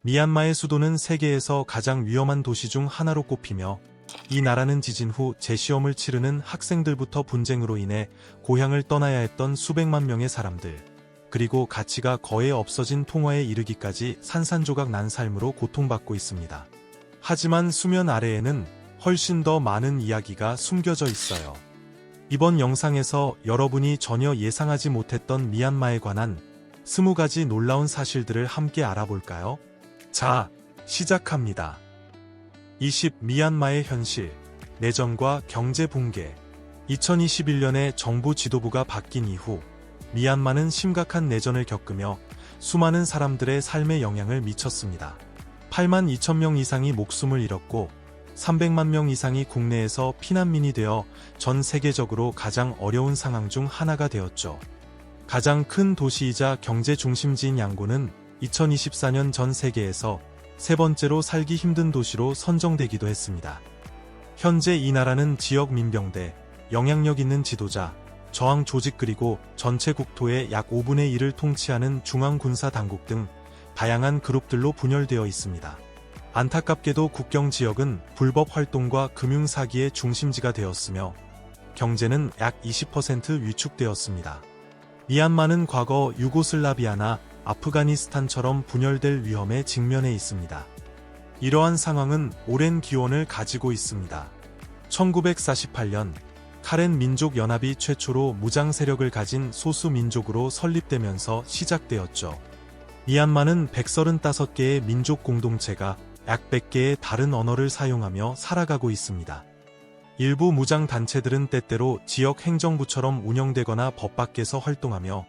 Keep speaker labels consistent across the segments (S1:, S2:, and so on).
S1: 미얀마의 수도는 세계에서 가장 위험한 도시 중 하나로 꼽히며 이 나라는 지진 후 재시험을 치르는 학생들부터 분쟁으로 인해 고향을 떠나야 했던 수백만 명의 사람들, 그리고 가치가 거의 없어진 통화에 이르기까지 산산조각 난 삶으로 고통받고 있습니다. 하지만 수면 아래에는 훨씬 더 많은 이야기가 숨겨져 있어요. 이번 영상에서 여러분이 전혀 예상하지 못했던 미얀마에 관한 20가지 놀라운 사실들을 함께 알아볼까요? 자, 시작합니다. 20. 미얀마의 현실, 내전과 경제 붕괴. 2021년에 정부 지도부가 바뀐 이후 미얀마는 심각한 내전을 겪으며 수많은 사람들의 삶에 영향을 미쳤습니다. 8만 2천 명 이상이 목숨을 잃었고 300만 명 이상이 국내에서 피난민이 되어 전 세계적으로 가장 어려운 상황 중 하나가 되었죠. 가장 큰 도시이자 경제 중심지인 양곤은 2024년 전 세계에서 세 번째로 살기 힘든 도시로 선정되기도 했습니다. 현재 이 나라는 지역 민병대, 영향력 있는 지도자, 저항 조직 그리고 전체 국토의 약 5분의 1을 통치하는 중앙군사당국 등 다양한 그룹들로 분열되어 있습니다. 안타깝게도 국경 지역은 불법 활동과 금융 사기의 중심지가 되었으며 경제는 약 20% 위축되었습니다. 미얀마는 과거 유고슬라비아나 아프가니스탄처럼 분열될 위험에 직면해 있습니다. 이러한 상황은 오랜 기원을 가지고 있습니다. 1948년 카렌 민족연합이 최초로 무장 세력을 가진 소수 민족으로 설립되면서 시작되었죠. 미얀마는 135개의 민족 공동체가 약 100개의 다른 언어를 사용하며 살아가고 있습니다. 일부 무장 단체들은 때때로 지역 행정부처럼 운영되거나 법 밖에서 활동하며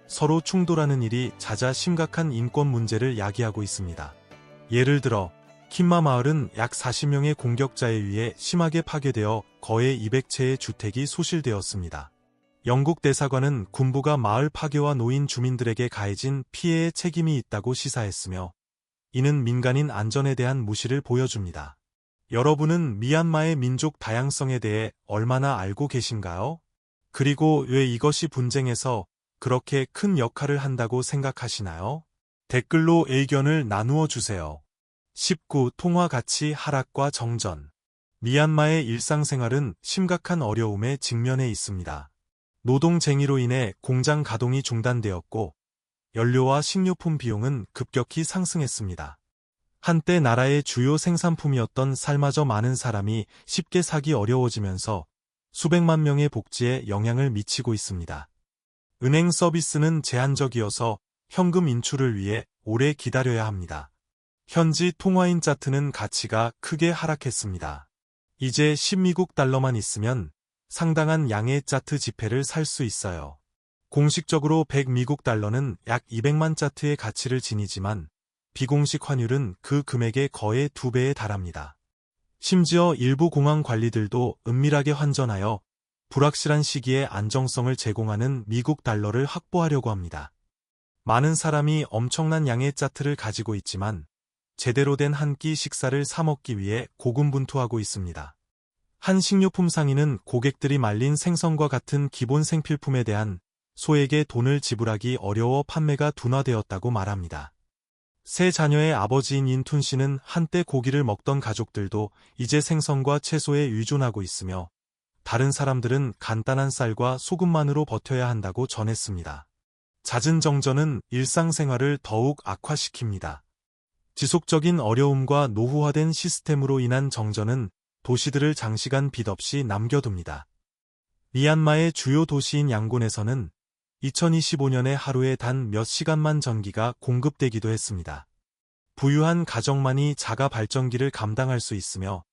S1: 서로 충돌하는 일이 잦아 심각한 인권 문제를 야기하고 있습니다. 예를 들어 킴마 마을은 약 40명의 공격자에 의해 심하게 파괴되어 거의 200채의 주택이 소실되었습니다. 영국 대사관은 군부가 마을 파괴와 노인 주민들에게 가해진 피해의 책임이 있다고 시사했으며 이는 민간인 안전에 대한 무시를 보여줍니다. 여러분은 미얀마의 민족 다양성에 대해 얼마나 알고 계신가요? 그리고 왜 이것이 분쟁에서 그렇게 큰 역할을 한다고 생각하시나요? 댓글로 의견을 나누어 주세요. 19. 통화 가치 하락과 정전. 미얀마의 일상생활은 심각한 어려움에 직면해 있습니다. 노동쟁의로 인해 공장 가동이 중단되었고 연료와 식료품 비용은 급격히 상승했습니다. 한때 나라의 주요 생산품이었던 쌀마저 많은 사람이 쉽게 사기 어려워지면서 수백만 명의 복지에 영향을 미치고 있습니다. 은행 서비스는 제한적이어서 현금 인출을 위해 오래 기다려야 합니다. 현지 통화인 짜트는 가치가 크게 하락했습니다. 이제 10미국 달러만 있으면 상당한 양의 짜트 지폐를 살 수 있어요. 공식적으로 100미국 달러는 약 200만 짜트의 가치를 지니지만 비공식 환율은 그 금액의 거의 2배에 달합니다. 심지어 일부 공항 관리들도 은밀하게 환전하여 불확실한 시기에 안정성을 제공하는 미국 달러를 확보하려고 합니다. 많은 사람이 엄청난 양의 짜트를 가지고 있지만 제대로 된 한 끼 식사를 사 먹기 위해 고군분투하고 있습니다. 한 식료품 상인은 고객들이 말린 생선과 같은 기본 생필품에 대한 소액의 돈을 지불하기 어려워 판매가 둔화되었다고 말합니다. 세 자녀의 아버지인 인툰 씨는 한때 고기를 먹던 가족들도 이제 생선과 채소에 의존하고 있으며 다른 사람들은 간단한 쌀과 소금만으로 버텨야 한다고 전했습니다. 잦은 정전은 일상생활을 더욱 악화시킵니다. 지속적인 어려움과 노후화된 시스템으로 인한 정전은 도시들을 장시간 빛 없이 남겨둡니다. 미얀마의 주요 도시인 양곤에서는 2025년에 하루에 단 몇 시간만 전기가 공급되기도 했습니다. 부유한 가정만이 자가 발전기를 감당할 수 있으며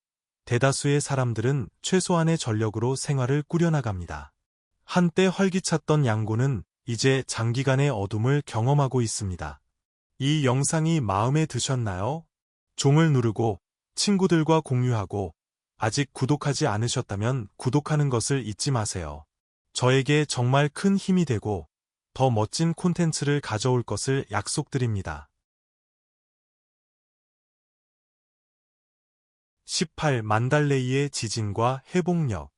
S1: 대다수의 사람들은 최소한의 전력으로 생활을 꾸려나갑니다. 한때 활기찼던 양곤은 이제 장기간의 어둠을 경험하고 있습니다. 이 영상이 마음에 드셨나요? 종을 누르고 친구들과 공유하고 아직 구독하지 않으셨다면 구독하는 것을 잊지 마세요. 저에게 정말 큰 힘이 되고 더 멋진 콘텐츠를 가져올 것을 약속드립니다. 18. 만달레이의 지진과 회복력.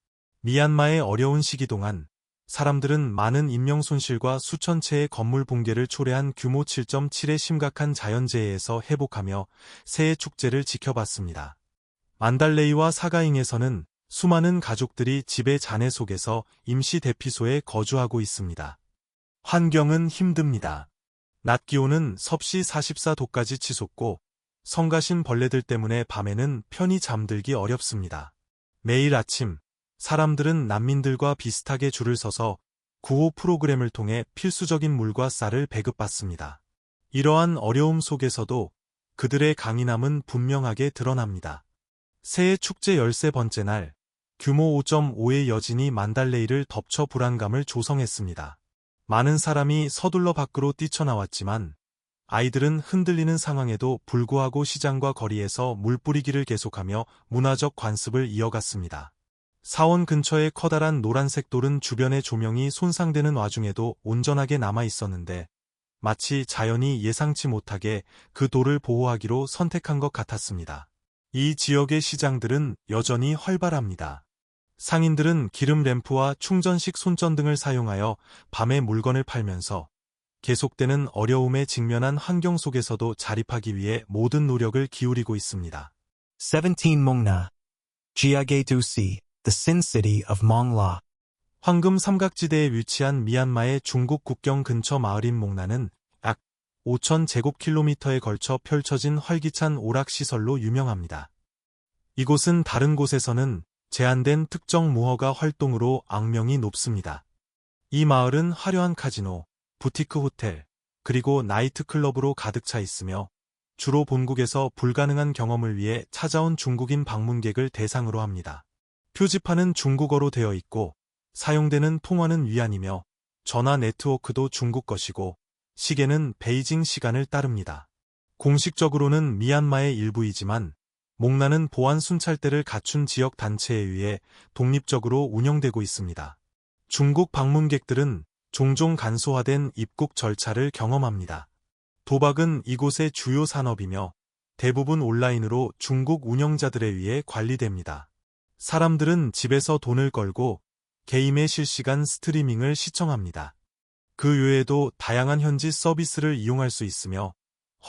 S1: 미얀마의 어려운 시기 동안 사람들은 많은 인명 손실과 수천 채의 건물 붕괴를 초래한 규모 7.7의 심각한 자연재해에서 회복하며 새해 축제를 지켜봤습니다. 만달레이와 사가잉에서는 수많은 가족들이 집의 잔해 속에서 임시 대피소에 거주하고 있습니다. 환경은 힘듭니다. 낮 기온은 섭씨 44도까지 치솟고 성가신 벌레들 때문에 밤에는 편히 잠들기 어렵습니다. 매일 아침, 사람들은 난민들과 비슷하게 줄을 서서 구호 프로그램을 통해 필수적인 물과 쌀을 배급받습니다. 이러한 어려움 속에서도 그들의 강인함은 분명하게 드러납니다. 새해 축제 13번째 날, 규모 5.5의 여진이 만달레이를 덮쳐 불안감을 조성했습니다. 많은 사람이 서둘러 밖으로 뛰쳐나왔지만 아이들은 흔들리는 상황에도 불구하고 시장과 거리에서 물 뿌리기를 계속하며 문화적 관습을 이어갔습니다. 사원 근처의 커다란 노란색 돌은 주변의 조명이 손상되는 와중에도 온전하게 남아 있었는데 마치 자연이 예상치 못하게 그 돌을 보호하기로 선택한 것 같았습니다. 이 지역의 시장들은 여전히 활발합니다. 상인들은 기름 램프와 충전식 손전등을 사용하여 밤에 물건을 팔면서 계속되는 어려움에 직면한 환경 속에서도 자립하기 위해 모든 노력을 기울이고 있습니다.
S2: 17 Mongna. Jiage Dusi, the Sin City of Mongla.
S1: 황금 삼각지대에 위치한 미얀마의 중국 국경 근처 마을인 몽나는 약 5,000제곱킬로미터에 걸쳐 펼쳐진 활기찬 오락시설로 유명합니다. 이곳은 다른 곳에서는 제한된 특정 무허가 활동으로 악명이 높습니다. 이 마을은 화려한 카지노, 부티크 호텔, 그리고 나이트클럽으로 가득 차 있으며 주로 본국에서 불가능한 경험을 위해 찾아온 중국인 방문객을 대상으로 합니다. 표지판은 중국어로 되어 있고 사용되는 통화는 위안이며 전화 네트워크도 중국 것이고 시계는 베이징 시간을 따릅니다. 공식적으로는 미얀마의 일부이지만 몽나는 보안 순찰대를 갖춘 지역 단체에 의해 독립적으로 운영되고 있습니다. 중국 방문객들은 종종 간소화된 입국 절차를 경험합니다. 도박은 이곳의 주요 산업이며 대부분 온라인으로 중국 운영자들에 의해 관리됩니다. 사람들은 집에서 돈을 걸고 게임의 실시간 스트리밍을 시청합니다. 그 외에도 다양한 현지 서비스를 이용할 수 있으며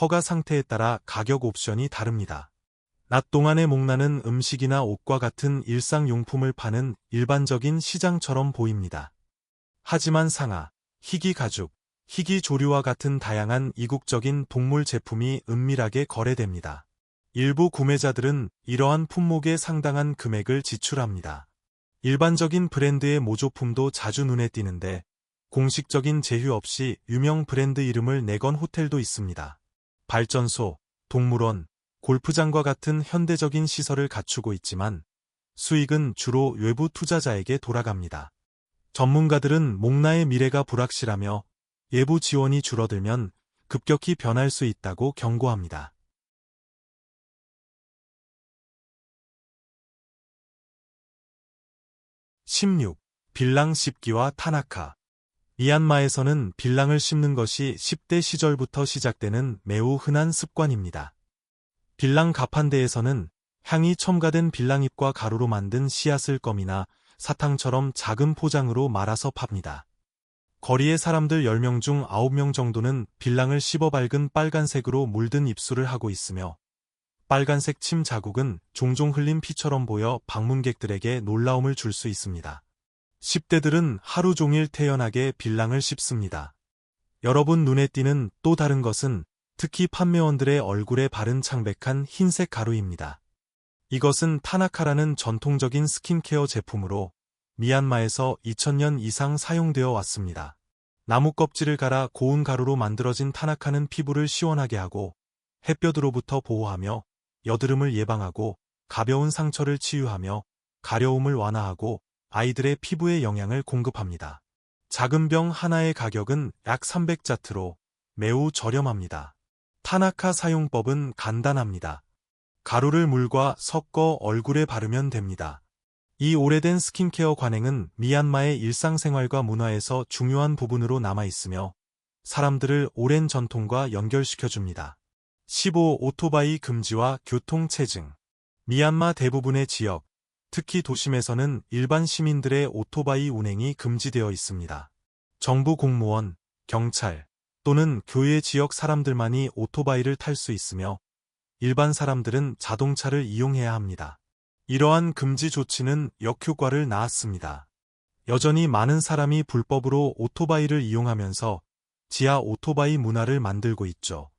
S1: 허가 상태에 따라 가격 옵션이 다릅니다. 낮 동안의 몽나는 음식이나 옷과 같은 일상용품을 파는 일반적인 시장처럼 보입니다. 하지만 상아, 희귀 가죽, 희귀 조류와 같은 다양한 이국적인 동물 제품이 은밀하게 거래됩니다. 일부 구매자들은 이러한 품목에 상당한 금액을 지출합니다. 일반적인 브랜드의 모조품도 자주 눈에 띄는데 공식적인 제휴 없이 유명 브랜드 이름을 내건 호텔도 있습니다. 발전소, 동물원, 골프장과 같은 현대적인 시설을 갖추고 있지만 수익은 주로 외부 투자자에게 돌아갑니다. 전문가들은 몽나의 미래가 불확실하며 예부 지원이 줄어들면 급격히 변할 수 있다고 경고합니다. 16. 빌랑 씹기와 타나카. 미얀마에서는 빌랑을 씹는 것이 10대 시절부터 시작되는 매우 흔한 습관입니다. 빌랑 가판대에서는 향이 첨가된 빌랑잎과 가루로 만든 씨앗을 껌이나 사탕처럼 작은 포장으로 말아서 팝니다. 거리의 사람들 10명 중 9명 정도는 빌랑을 씹어 밝은 빨간색으로 물든 입술을 하고 있으며 빨간색 침 자국은 종종 흘린 피처럼 보여 방문객들에게 놀라움을 줄 수 있습니다. 10대들은 하루 종일 태연하게 빌랑을 씹습니다. 여러분 눈에 띄는 또 다른 것은 특히 판매원들의 얼굴에 바른 창백한 흰색 가루입니다. 이것은 타나카라는 전통적인 스킨케어 제품으로 미얀마에서 2000년 이상 사용되어 왔습니다. 나무 껍질을 갈아 고운 가루로 만들어진 타나카는 피부를 시원하게 하고 햇볕으로부터 보호하며 여드름을 예방하고 가벼운 상처를 치유하며 가려움을 완화하고 아이들의 피부에 영양을 공급합니다. 작은 병 하나의 가격은 약 300자트로 매우 저렴합니다. 타나카 사용법은 간단합니다. 가루를 물과 섞어 얼굴에 바르면 됩니다. 이 오래된 스킨케어 관행은 미얀마의 일상생활과 문화에서 중요한 부분으로 남아있으며 사람들을 오랜 전통과 연결시켜줍니다. 15. 오토바이 금지와 교통체증. 미얀마 대부분의 지역, 특히 도심에서는 일반 시민들의 오토바이 운행이 금지되어 있습니다. 정부 공무원, 경찰 또는 교외 지역 사람들만이 오토바이를 탈 수 있으며 일반 사람들은 자동차를 이용해야 합니다. 이러한 금지 조치는 역효과를 낳았습니다. 여전히 많은 사람이 불법으로 오토바이를 이용하면서 지하 오토바이 문화를 만들고 있죠.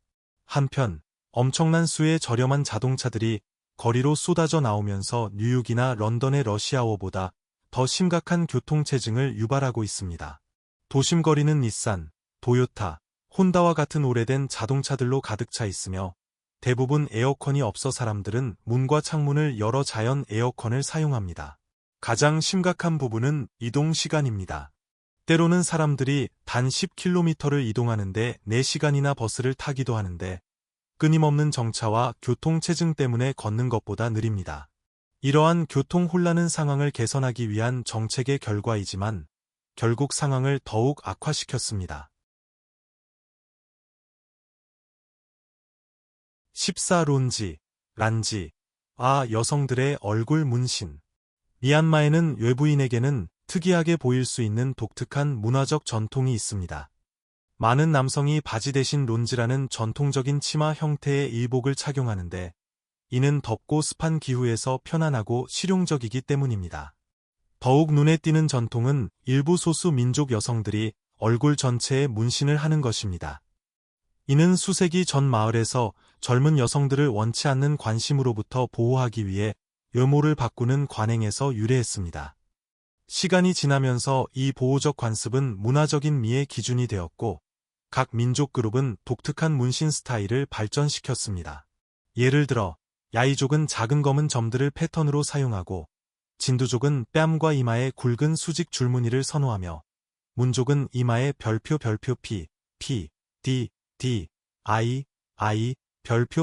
S1: 한편 엄청난 수의 저렴한 자동차들이 거리로 쏟아져 나오면서 뉴욕이나 런던의 러시아워보다 더 심각한 교통체증을 유발하고 있습니다. 도심 거리는 닛산, 도요타, 혼다와 같은 오래된 자동차들로 가득 차 있으며 대부분 에어컨이 없어 사람들은 문과 창문을 열어 자연 에어컨을 사용합니다. 가장 심각한 부분은 이동 시간입니다. 때로는 사람들이 단 10km를 이동하는데 4시간이나 버스를 타기도 하는데 끊임없는 정차와 교통체증 때문에 걷는 것보다 느립니다. 이러한 교통 혼란한 상황을 개선하기 위한 정책의 결과이지만 결국 상황을 더욱 악화시켰습니다. 14. 란지. 여성들의 얼굴 문신. 미얀마에는 외부인에게는 특이하게 보일 수 있는 독특한 문화적 전통이 있습니다. 많은 남성이 바지 대신 론지라는 전통적인 치마 형태의 일복을 착용하는데 이는 덥고 습한 기후에서 편안하고 실용적이기 때문입니다. 더욱 눈에 띄는 전통은 일부 소수 민족 여성들이 얼굴 전체에 문신을 하는 것입니다. 이는 수세기 전 마을에서 젊은 여성들을 원치 않는 관심으로부터 보호하기 위해 외모를 바꾸는 관행에서 유래했습니다. 시간이 지나면서 이 보호적 관습은 문화적인 미의 기준이 되었고 각 민족 그룹은 독특한 문신 스타일을 발전시켰습니다. 예를 들어 야이족은 작은 검은 점들을 패턴으로 사용하고 진두족은 뺨과 이마에 굵은 수직 줄무늬를 선호하며 문족은 이마에 별표 P, D, I,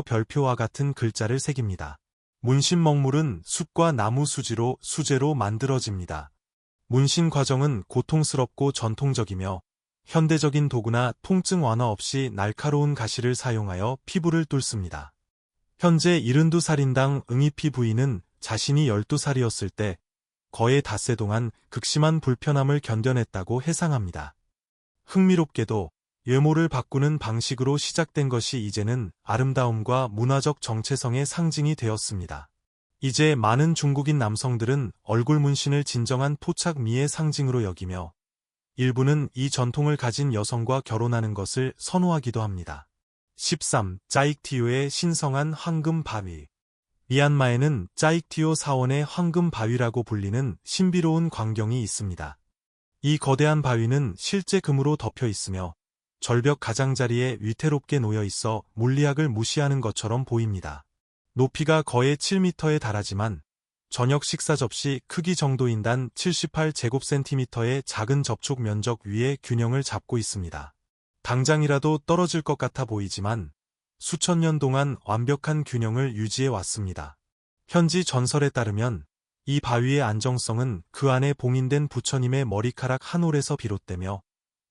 S1: 별표와 같은 글자를 새깁니다. 문신 먹물은 숲과 나무 수제로 만들어집니다. 문신 과정은 고통스럽고 전통적이며 현대적인 도구나 통증 완화 없이 날카로운 가시를 사용하여 피부를 뚫습니다. 현재 72살인당 응이피 부인은 자신이 12살이었을 때 거의 닷새 동안 극심한 불편함을 견뎌냈다고 해상합니다. 흥미롭게도 외모를 바꾸는 방식으로 시작된 것이 이제는 아름다움과 문화적 정체성의 상징이 되었습니다. 이제 많은 중국인 남성들은 얼굴 문신을 진정한 토착 미의 상징으로 여기며 일부는 이 전통을 가진 여성과 결혼하는 것을 선호하기도 합니다. 13. 짜익티오의 신성한 황금 바위. 미얀마에는 짜익티오 사원의 황금 바위라고 불리는 신비로운 광경이 있습니다. 이 거대한 바위는 실제 금으로 덮여 있으며 절벽 가장자리에 위태롭게 놓여 있어 물리학을 무시하는 것처럼 보입니다. 높이가 거의 7m에 달하지만 저녁 식사 접시 크기 정도인 단 78제곱센티미터의 작은 접촉 면적 위에 균형을 잡고 있습니다. 당장이라도 떨어질 것 같아 보이지만 수천 년 동안 완벽한 균형을 유지해 왔습니다. 현지 전설에 따르면 이 바위의 안정성은 그 안에 봉인된 부처님의 머리카락 한 올에서 비롯되며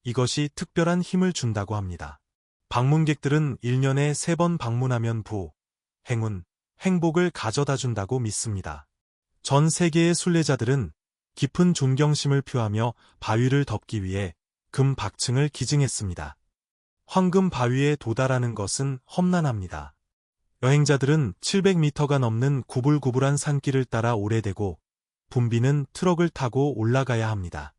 S1: 이것이 특별한 힘을 준다고 합니다. 방문객들은 1년에 3번 방문하면 행운, 행복을 가져다 준다고 믿습니다. 전 세계의 순례자들은 깊은 존경심을 표하며 바위를 덮기 위해 금 박층을 기증했습니다. 황금 바위에 도달하는 것은 험난합니다. 여행자들은 700m가 넘는 구불구불한 산길을 따라 오래되고 붐비는 트럭을 타고 올라가야 합니다.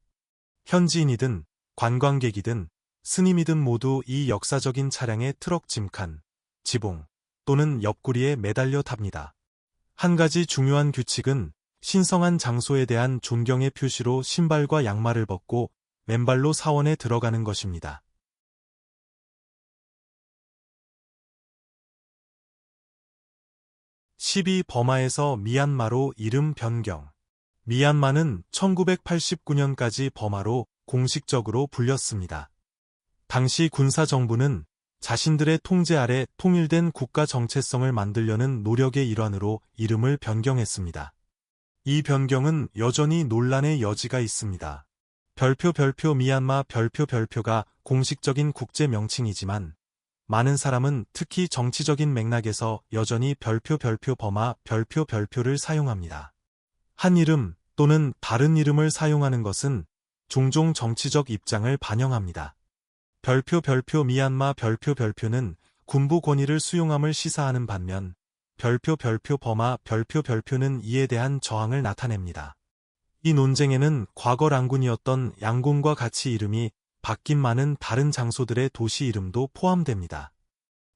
S1: 현지인이든 관광객이든 스님이든 모두 이 역사적인 차량의 트럭 짐칸, 지붕 또는 옆구리에 매달려 탑니다. 한 가지 중요한 규칙은 신성한 장소에 대한 존경의 표시로 신발과 양말을 벗고 맨발로 사원에 들어가는 것입니다. 12. 버마에서 미얀마로 이름 변경. 미얀마는 1989년까지 버마로 공식적으로 불렸습니다. 당시 군사정부는 자신들의 통제 아래 통일된 국가 정체성을 만들려는 노력의 일환으로 이름을 변경했습니다. 이 변경은 여전히 논란의 여지가 있습니다. 별표 미얀마 별표가 공식적인 국제 명칭이지만 많은 사람은 특히 정치적인 맥락에서 여전히 별표 버마 별표를 사용합니다. 한 이름 또는 다른 이름을 사용하는 것은 종종 정치적 입장을 반영합니다. 별표 미얀마 별표는 군부 권위를 수용함을 시사하는 반면 별표 버마 별표는 이에 대한 저항을 나타냅니다. 이 논쟁에는 과거 랑군이었던 양곤과 같이 이름이 바뀐 많은 다른 장소들의 도시 이름도 포함됩니다.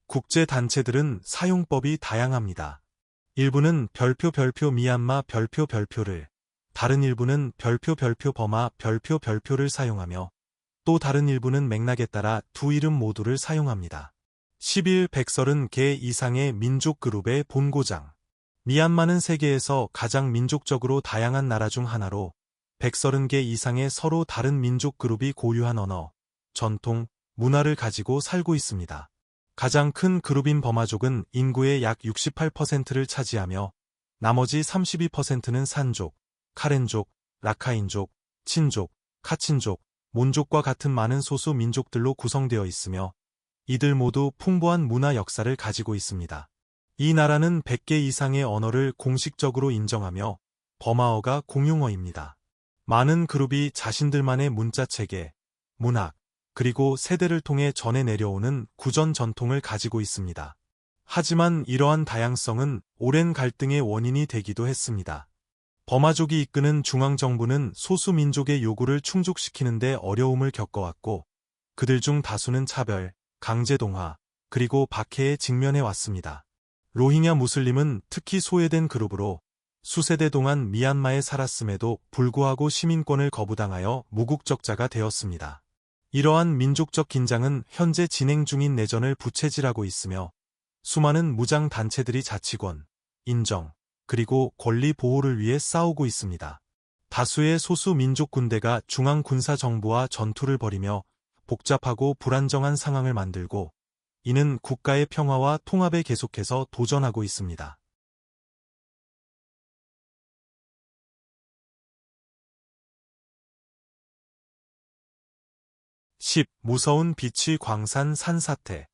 S1: 국제 단체들은 사용법이 다양합니다. 일부는 별표 미얀마 별표를, 다른 일부는 별표 버마 별표를 사용하며 또 다른 일부는 맥락에 따라 두 이름 모두를 사용합니다. 130개 이상의 민족 그룹의 본고장. 미얀마는 세계에서 가장 민족적으로 다양한 나라 중 하나로 130개 이상의 서로 다른 민족 그룹이 고유한 언어, 전통, 문화를 가지고 살고 있습니다. 가장 큰 그룹인 버마족은 인구의 약 68%를 차지하며 나머지 32%는 산족, 카렌족, 라카인족, 친족, 카친족, 몬족과 같은 많은 소수 민족들로 구성되어 있으며 이들 모두 풍부한 문화 역사를 가지고 있습니다. 이 나라는 100개 이상의 언어를 공식적으로 인정하며 버마어가 공용어입니다. 많은 그룹이 자신들만의 문자체계, 문학, 그리고 세대를 통해 전해 내려오는 구전 전통을 가지고 있습니다. 하지만 이러한 다양성은 오랜 갈등의 원인이 되기도 했습니다. 버마족이 이끄는 중앙정부는 소수 민족의 요구를 충족시키는 데 어려움을 겪어왔고 그들 중 다수는 차별, 강제동화, 그리고 박해에 직면해 왔습니다. 로힝야 무슬림은 특히 소외된 그룹으로 수세대 동안 미얀마에 살았음에도 불구하고 시민권을 거부당하여 무국적자가 되었습니다. 이러한 민족적 긴장은 현재 진행 중인 내전을 부채질하고 있으며 수많은 무장 단체들이 자치권, 인정, 그리고 권리 보호를 위해 싸우고 있습니다. 다수의 소수 민족 군대가 중앙 군사 정부와 전투를 벌이며 복잡하고 불안정한 상황을 만들고 이는 국가의 평화와 통합에 계속해서 도전하고 있습니다. 10. 무서운 비취 광산 산사태.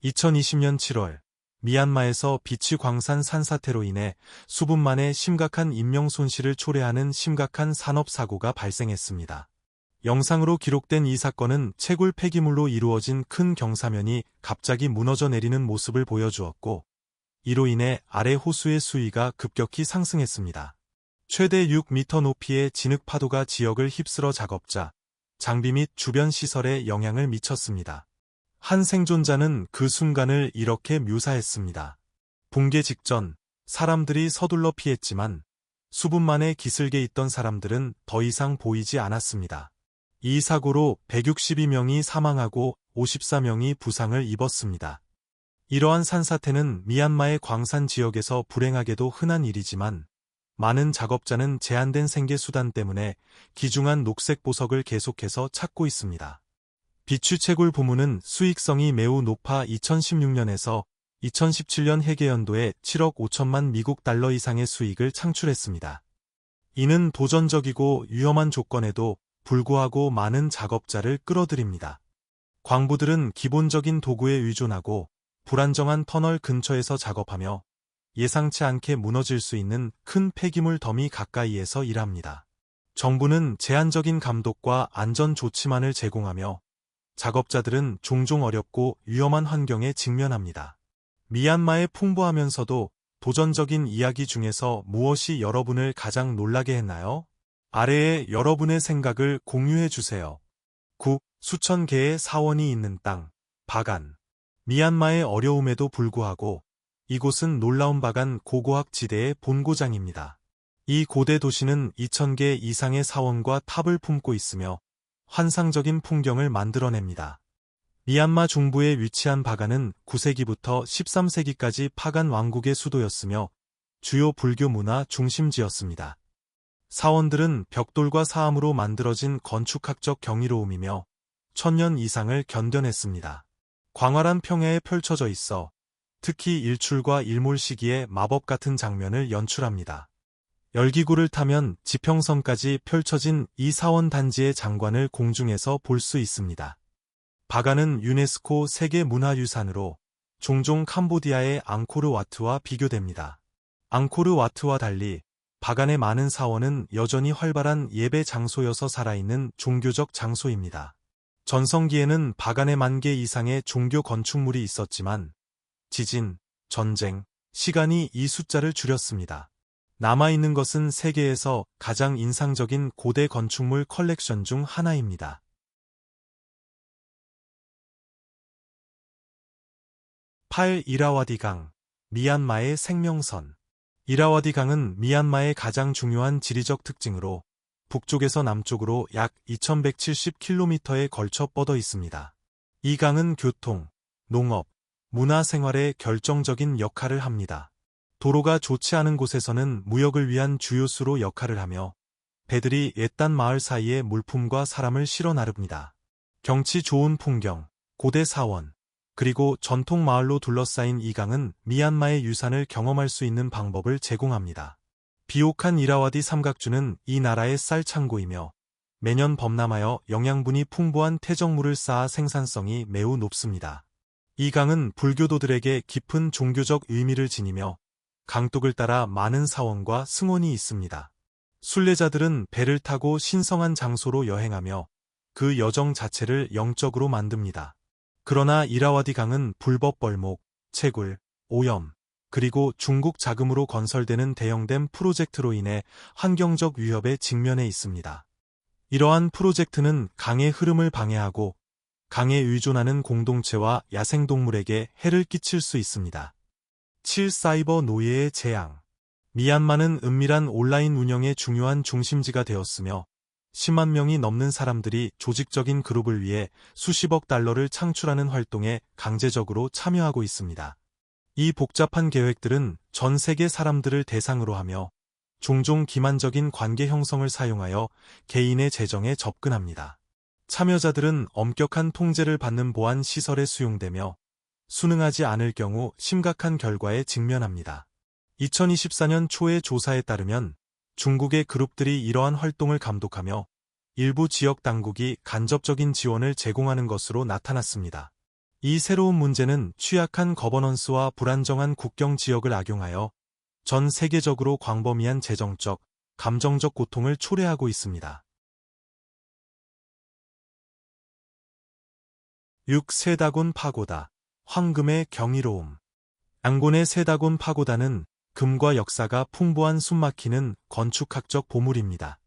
S1: 2020년 7월 미얀마에서 비취 광산 산사태로 인해 수분 만에 심각한 인명 손실을 초래하는 심각한 산업사고가 발생했습니다. 영상으로 기록된 이 사건은 채굴 폐기물로 이루어진 큰 경사면이 갑자기 무너져 내리는 모습을 보여주었고 이로 인해 아래 호수의 수위가 급격히 상승했습니다. 최대 6m 높이의 진흙 파도가 지역을 휩쓸어 작업자, 장비 및 주변 시설에 영향을 미쳤습니다. 한 생존자는 그 순간을 이렇게 묘사했습니다. 붕괴 직전 사람들이 서둘러 피했지만 수분만에 기슭에 있던 사람들은 더 이상 보이지 않았습니다. 이 사고로 162명이 사망하고 54명이 부상을 입었습니다. 이러한 산사태는 미얀마의 광산 지역에서 불행하게도 흔한 일이지만 많은 작업자는 제한된 생계 수단 때문에 귀중한 녹색 보석을 계속해서 찾고 있습니다. 비취 채굴 부문은 수익성이 매우 높아 2016년에서 2017년 회계연도에 7억 5천만 미국 달러 이상의 수익을 창출했습니다. 이는 도전적이고 위험한 조건에도 불구하고 많은 작업자를 끌어들입니다. 광부들은 기본적인 도구에 의존하고 불안정한 터널 근처에서 작업하며 예상치 않게 무너질 수 있는 큰 폐기물 더미 가까이에서 일합니다. 정부는 제한적인 감독과 안전 조치만을 제공하며 작업자들은 종종 어렵고 위험한 환경에 직면합니다. 미얀마의 풍부하면서도 도전적인 이야기 중에서 무엇이 여러분을 가장 놀라게 했나요? 아래에 여러분의 생각을 공유해 주세요. 9. 수천 개의 사원이 있는 땅, 바간. 미얀마의 어려움에도 불구하고 이곳은 놀라운 바간 고고학 지대의 본고장입니다. 이 고대 도시는 2,000개 이상의 사원과 탑을 품고 있으며 환상적인 풍경을 만들어냅니다. 미얀마 중부에 위치한 바간은 9세기부터 13세기까지 파간 왕국의 수도였으며 주요 불교 문화 중심지였습니다. 사원들은 벽돌과 사암으로 만들어진 건축학적 경이로움이며 1000년 이상을 견뎌냈습니다. 광활한 평야에 펼쳐져 있어 특히 일출과 일몰 시기에 마법 같은 장면을 연출합니다. 열기구를 타면 지평선까지 펼쳐진 이 사원 단지의 장관을 공중에서 볼 수 있습니다. 바간은 유네스코 세계문화유산으로 종종 캄보디아의 앙코르와트와 비교됩니다. 앙코르와트와 달리 바간의 많은 사원은 여전히 활발한 예배 장소여서 살아있는 종교적 장소입니다. 전성기에는 바간의 10,000개 이상의 종교 건축물이 있었지만 지진, 전쟁, 시간이 이 숫자를 줄였습니다. 남아있는 것은 세계에서 가장 인상적인 고대 건축물 컬렉션 중 하나입니다. 8. 이라와디 강, 미얀마의 생명선. 이라와디 강은 미얀마의 가장 중요한 지리적 특징으로 북쪽에서 남쪽으로 약 2170km에 걸쳐 뻗어 있습니다. 이 강은 교통, 농업, 문화생활에 결정적인 역할을 합니다. 도로가 좋지 않은 곳에서는 무역을 위한 주요수로 역할을 하며 배들이 옛단 마을 사이에 물품과 사람을 실어 나릅니다. 경치 좋은 풍경, 고대 사원, 그리고 전통 마을로 둘러싸인 이 강은 미얀마의 유산을 경험할 수 있는 방법을 제공합니다. 비옥한 이라와디 삼각주는 이 나라의 쌀 창고이며 매년 범람하여 영양분이 풍부한 태적물을 쌓아 생산성이 매우 높습니다. 이 강은 불교도들에게 깊은 종교적 의미를 지니며 강둑을 따라 많은 사원과 승원이 있습니다. 순례자들은 배를 타고 신성한 장소로 여행하며 그 여정 자체를 영적으로 만듭니다. 그러나 이라와디 강은 불법 벌목, 채굴, 오염, 그리고 중국 자금으로 건설되는 대형댐 프로젝트로 인해 환경적 위협에 직면해 있습니다. 이러한 프로젝트는 강의 흐름을 방해하고 강에 의존하는 공동체와 야생동물에게 해를 끼칠 수 있습니다. 7. 사이버 노예의 재앙. 미얀마는 은밀한 온라인 운영의 중요한 중심지가 되었으며 10만 명이 넘는 사람들이 조직적인 그룹을 위해 수십억 달러를 창출하는 활동에 강제적으로 참여하고 있습니다. 이 복잡한 계획들은 전 세계 사람들을 대상으로 하며 종종 기만적인 관계 형성을 사용하여 개인의 재정에 접근합니다. 참여자들은 엄격한 통제를 받는 보안 시설에 수용되며 순응하지 않을 경우 심각한 결과에 직면합니다. 2024년 초의 조사에 따르면 중국의 그룹들이 이러한 활동을 감독하며 일부 지역 당국이 간접적인 지원을 제공하는 것으로 나타났습니다. 이 새로운 문제는 취약한 거버넌스와 불안정한 국경 지역을 악용하여 전 세계적으로 광범위한 재정적, 감정적 고통을 초래하고 있습니다. 6. 세다곤 파고다, 황금의 경이로움. 양곤의 세다곤 파고다는 금과 역사가 풍부한 숨막히는 건축학적 보물입니다.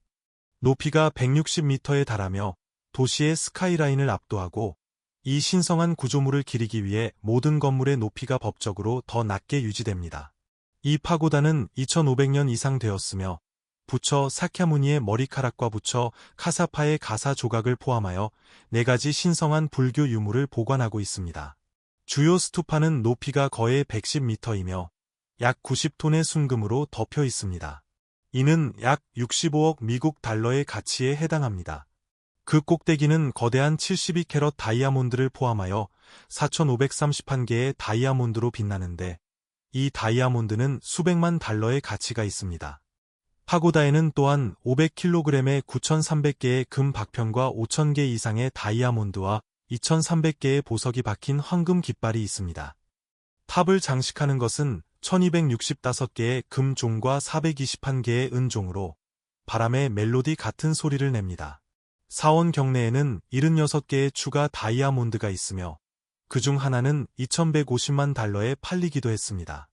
S1: 높이가 160m에 달하며 도시의 스카이라인을 압도하고 이 신성한 구조물을 기리기 위해 모든 건물의 높이가 법적으로 더 낮게 유지됩니다. 이 파고다는 2500년 이상 되었으며 부처 사캬무니의 머리카락과 부처 카사파의 가사 조각을 포함하여 4가지 신성한 불교 유물을 보관하고 있습니다. 주요 스투파는 높이가 거의 110m이며 약 90톤의 순금으로 덮여 있습니다. 이는 약 65억 미국 달러의 가치에 해당합니다. 그 꼭대기는 거대한 72캐럿 다이아몬드를 포함하여 4,531개의 다이아몬드로 빛나는데 이 다이아몬드는 수백만 달러의 가치가 있습니다. 파고다에는 또한 500kg의 9,300개의 금 박편과 5,000개 이상의 다이아몬드와 2,300개의 보석이 박힌 황금 깃발이 있습니다. 탑을 장식하는 것은 1265개의 금종과 421개의 은종으로 바람의 멜로디 같은 소리를 냅니다. 사원 경내에는 76개의 추가 다이아몬드가 있으며 그중 하나는 2150만 달러에 팔리기도 했습니다.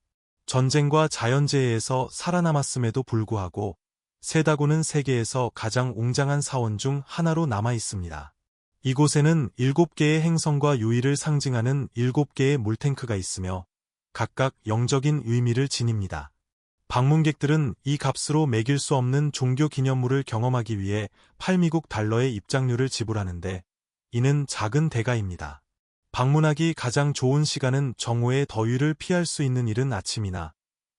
S1: 전쟁과 자연재해에서 살아남았음에도 불구하고 세다곤은 세계에서 가장 웅장한 사원 중 하나로 남아 있습니다. 이곳에는 7개의 행성과 요일을 상징하는 7개의 물탱크가 있으며 각각 영적인 의미를 지닙니다. 방문객들은 이 값으로 매길 수 없는 종교 기념물을 경험하기 위해 8미국 달러의 입장료를 지불하는데 이는 작은 대가입니다. 방문하기 가장 좋은 시간은 정오의 더위를 피할 수 있는 이른 아침이나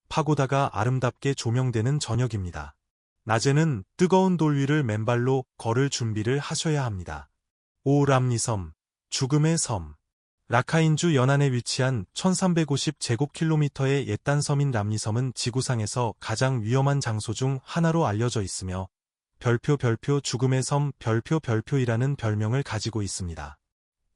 S1: 파고다가 아름답게 조명되는 저녁입니다. 낮에는 뜨거운 돌 위를 맨발로 걸을 준비를 하셔야 합니다. 5. 람리섬, 죽음의 섬. 라카인주 연안에 위치한 1350제곱킬로미터의 옛단 섬인 람리섬은 지구상에서 가장 위험한 장소 중 하나로 알려져 있으며 별표 죽음의 섬 별표이라는 별명을 가지고 있습니다.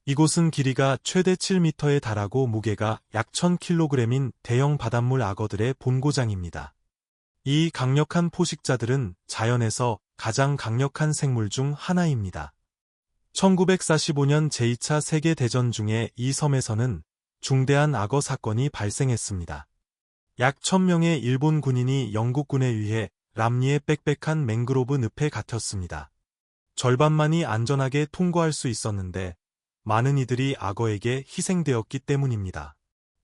S1: 이곳은 길이가 최대 7m에 달하고 무게가 약 1000kg인 대형 바닷물 악어들의 본고장입니다. 이 강력한 포식자들은 자연에서 가장 강력한 생물 중 하나입니다. 1945년 제2차 세계대전 중에 이 섬에서는 중대한 악어 사건이 발생했습니다. 약 1000명의 일본 군인이 영국군에 의해 람리의 빽빽한 맹그로브 늪에 갇혔습니다. 절반만이 안전하게 통과할 수 있었는데 많은 이들이 악어에게 희생되었기 때문입니다.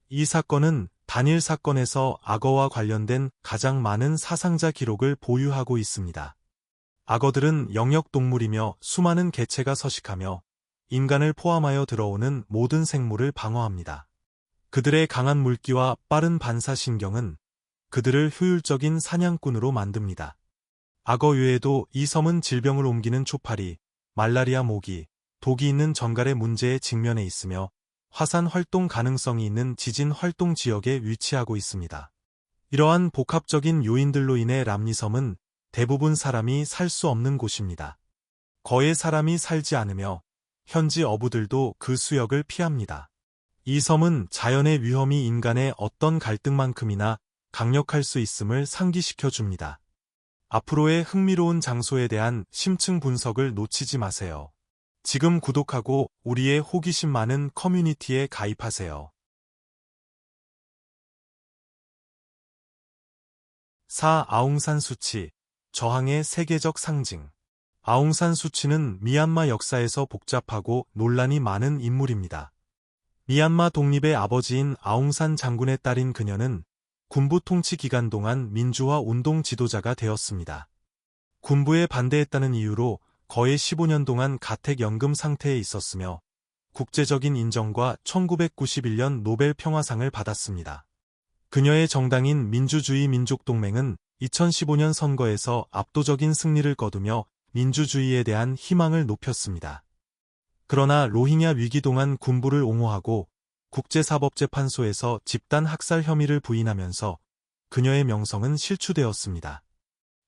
S1: 이 사건은 단일 사건에서 악어와 관련된 가장 많은 사상자 기록을 보유하고 있습니다. 악어들은 영역동물이며 수많은 개체가 서식하며 인간을 포함하여 들어오는 모든 생물을 방어합니다. 그들의 강한 물기와 빠른 반사신경은 그들을 효율적인 사냥꾼으로 만듭니다. 악어 외에도 이 섬은 질병을 옮기는 초파리, 말라리아 모기, 독이 있는 정갈의 문제에 직면해 있으며 화산 활동 가능성이 있는 지진 활동 지역에 위치하고 있습니다. 이러한 복합적인 요인들로 인해 람리섬은 대부분 사람이 살 수 없는 곳입니다. 거의 사람이 살지 않으며 현지 어부들도 그 수역을 피합니다. 이 섬은 자연의 위험이 인간의 어떤 갈등만큼이나 강력할 수 있음을 상기시켜 줍니다. 앞으로의 흥미로운 장소에 대한 심층 분석을 놓치지 마세요. 지금 구독하고 우리의 호기심 많은 커뮤니티에 가입하세요. 4. 아웅산 수치, 저항의 세계적 상징. 아웅산 수치는 미얀마 역사에서 복잡하고 논란이 많은 인물입니다. 미얀마 독립의 아버지인 아웅산 장군의 딸인 그녀는 군부 통치 기간 동안 민주화 운동 지도자가 되었습니다. 군부에 반대했다는 이유로 거의 15년 동안 가택연금 상태에 있었으며 국제적인 인정과 1991년 노벨 평화상을 받았습니다. 그녀의 정당인 민주주의 민족동맹은 2015년 선거에서 압도적인 승리를 거두며 민주주의에 대한 희망을 높였습니다. 그러나 로힝야 위기 동안 군부를 옹호하고 국제사법재판소에서 집단 학살 혐의를 부인하면서 그녀의 명성은 실추되었습니다.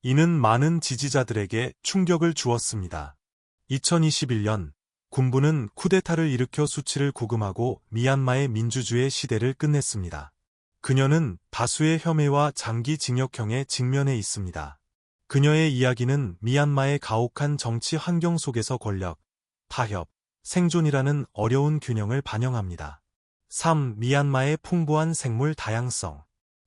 S1: 이는 많은 지지자들에게 충격을 주었습니다. 2021년 군부는 쿠데타를 일으켜 수치를 구금하고 미얀마의 민주주의 시대를 끝냈습니다. 그녀는 다수의 혐의와 장기 징역형에 직면해 있습니다. 그녀의 이야기는 미얀마의 가혹한 정치 환경 속에서 권력, 타협, 생존이라는 어려운 균형을 반영합니다. 3. 미얀마의 풍부한 생물 다양성.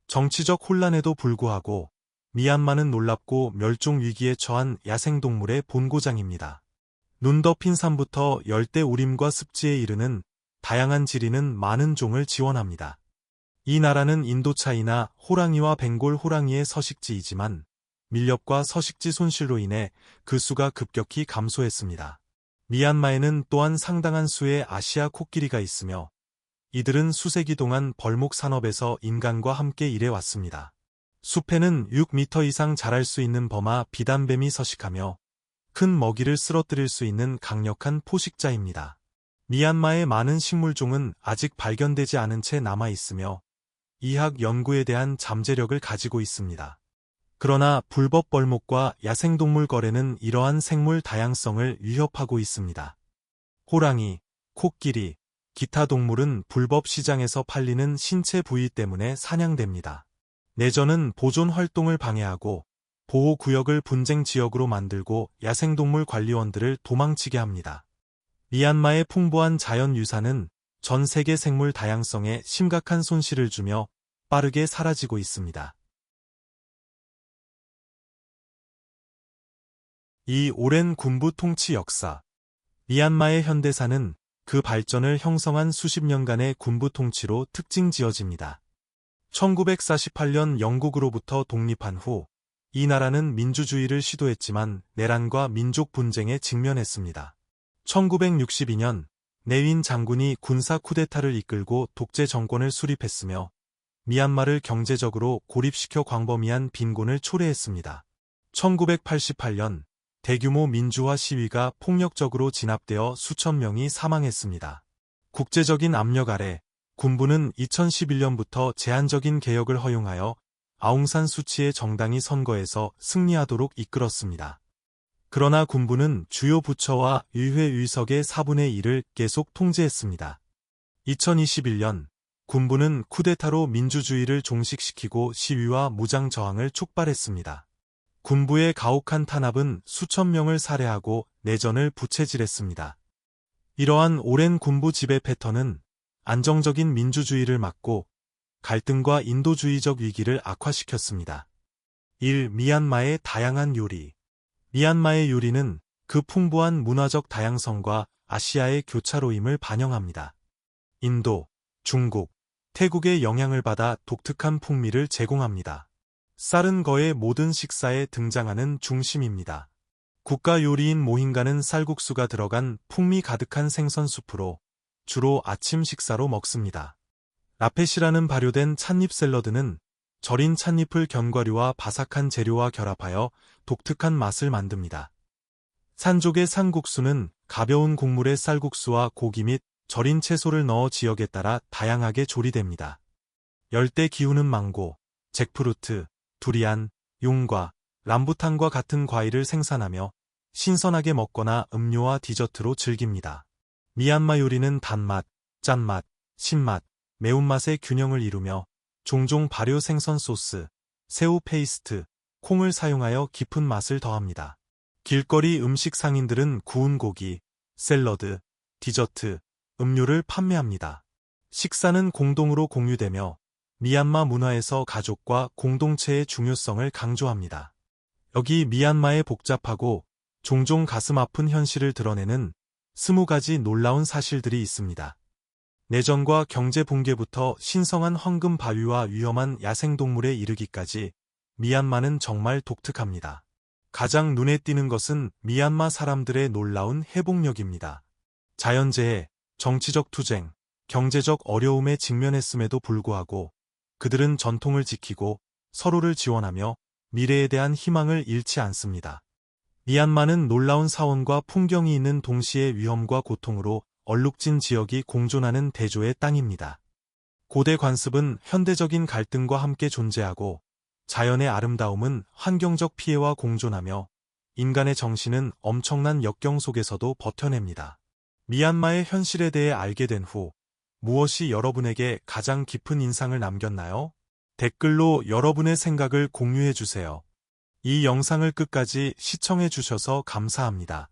S1: 정치적 혼란에도 불구하고 미얀마는 놀랍고 멸종 위기에 처한 야생동물의 본고장입니다. 눈 덮인 산부터 열대 우림과 습지에 이르는 다양한 지리는 많은 종을 지원합니다. 이 나라는 인도차이나 호랑이와 벵골 호랑이의 서식지이지만 밀렵과 서식지 손실로 인해 그 수가 급격히 감소했습니다. 미얀마에는 또한 상당한 수의 아시아 코끼리가 있으며 이들은 수세기 동안 벌목 산업에서 인간과 함께 일해왔습니다. 숲에는 6m 이상 자랄 수 있는 버마 비단뱀이 서식하며 큰 먹이를 쓰러뜨릴 수 있는 강력한 포식자입니다. 미얀마의 많은 식물종은 아직 발견되지 않은 채 남아있으며 이학 연구에 대한 잠재력을 가지고 있습니다. 그러나 불법 벌목과 야생동물 거래는 이러한 생물 다양성을 위협하고 있습니다. 호랑이, 코끼리, 기타 동물은 불법 시장에서 팔리는 신체 부위 때문에 사냥됩니다. 내전은 보존 활동을 방해하고 보호구역을 분쟁 지역으로 만들고 야생동물 관리원들을 도망치게 합니다. 미얀마의 풍부한 자연유산은 전 세계 생물 다양성에 심각한 손실을 주며 빠르게 사라지고 있습니다. 이 오랜 군부 통치 역사. 미얀마의 현대사는 그 발전을 형성한 수십 년간의 군부 통치로 특징 지어집니다. 1948년 영국으로부터 독립한 후 이 나라는 민주주의를 시도했지만 내란과 민족 분쟁에 직면했습니다. 1962년 네윈 장군이 군사 쿠데타를 이끌고 독재 정권을 수립했으며 미얀마를 경제적으로 고립시켜 광범위한 빈곤을 초래했습니다. 1988년 대규모 민주화 시위가 폭력적으로 진압되어 수천 명이 사망했습니다. 국제적인 압력 아래 군부는 2011년부터 제한적인 개혁을 허용하여 아웅산 수치의 정당이 선거에서 승리하도록 이끌었습니다. 그러나 군부는 주요 부처와 의회 의석의 4분의 1을 계속 통제했습니다. 2021년 군부는 쿠데타로 민주주의를 종식시키고 시위와 무장 저항을 촉발했습니다. 군부의 가혹한 탄압은 수천 명을 살해하고 내전을 부채질했습니다. 이러한 오랜 군부 지배 패턴은 안정적인 민주주의를 막고 갈등과 인도주의적 위기를 악화시켰습니다. 1. 미얀마의 다양한 요리. 미얀마의 요리는 그 풍부한 문화적 다양성과 아시아의 교차로임을 반영합니다. 인도, 중국, 태국의 영향을 받아 독특한 풍미를 제공합니다. 쌀은 거의 모든 식사에 등장하는 중심입니다. 국가 요리인 모힌가는 쌀국수가 들어간 풍미 가득한 생선 수프로 주로 아침 식사로 먹습니다. 라펫이라는 발효된 찻잎 샐러드는 절인 찻잎을 견과류와 바삭한 재료와 결합하여 독특한 맛을 만듭니다. 산족의 산국수는 가벼운 국물에 쌀국수와 고기 및 절인 채소를 넣어 지역에 따라 다양하게 조리됩니다. 열대 기후는 망고, 잭프루트, 두리안, 용과, 람부탄과 같은 과일을 생산하며 신선하게 먹거나 음료와 디저트로 즐깁니다. 미얀마 요리는 단맛, 짠맛, 신맛, 매운맛의 균형을 이루며 종종 발효 생선 소스, 새우 페이스트, 콩을 사용하여 깊은 맛을 더합니다. 길거리 음식 상인들은 구운 고기, 샐러드, 디저트, 음료를 판매합니다. 식사는 공동으로 공유되며 미얀마 문화에서 가족과 공동체의 중요성을 강조합니다. 여기 미얀마의 복잡하고 종종 가슴 아픈 현실을 드러내는 20가지 놀라운 사실들이 있습니다. 내전과 경제 붕괴부터 신성한 황금 바위와 위험한 야생동물에 이르기까지 미얀마는 정말 독특합니다. 가장 눈에 띄는 것은 미얀마 사람들의 놀라운 회복력입니다. 자연재해, 정치적 투쟁, 경제적 어려움에 직면했음에도 불구하고 그들은 전통을 지키고 서로를 지원하며 미래에 대한 희망을 잃지 않습니다. 미얀마는 놀라운 사원과 풍경이 있는 동시에 위험과 고통으로 얼룩진 지역이 공존하는 대조의 땅입니다. 고대 관습은 현대적인 갈등과 함께 존재하고 자연의 아름다움은 환경적 피해와 공존하며 인간의 정신은 엄청난 역경 속에서도 버텨냅니다. 미얀마의 현실에 대해 알게 된 후 무엇이 여러분에게 가장 깊은 인상을 남겼나요? 댓글로 여러분의 생각을 공유해 주세요. 이 영상을 끝까지 시청해 주셔서 감사합니다.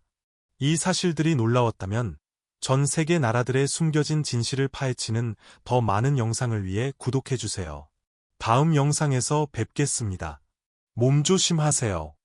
S1: 이 사실들이 놀라웠다면 전 세계 나라들의 숨겨진 진실을 파헤치는 더 많은 영상을 위해 구독해 주세요. 다음 영상에서 뵙겠습니다. 몸조심하세요.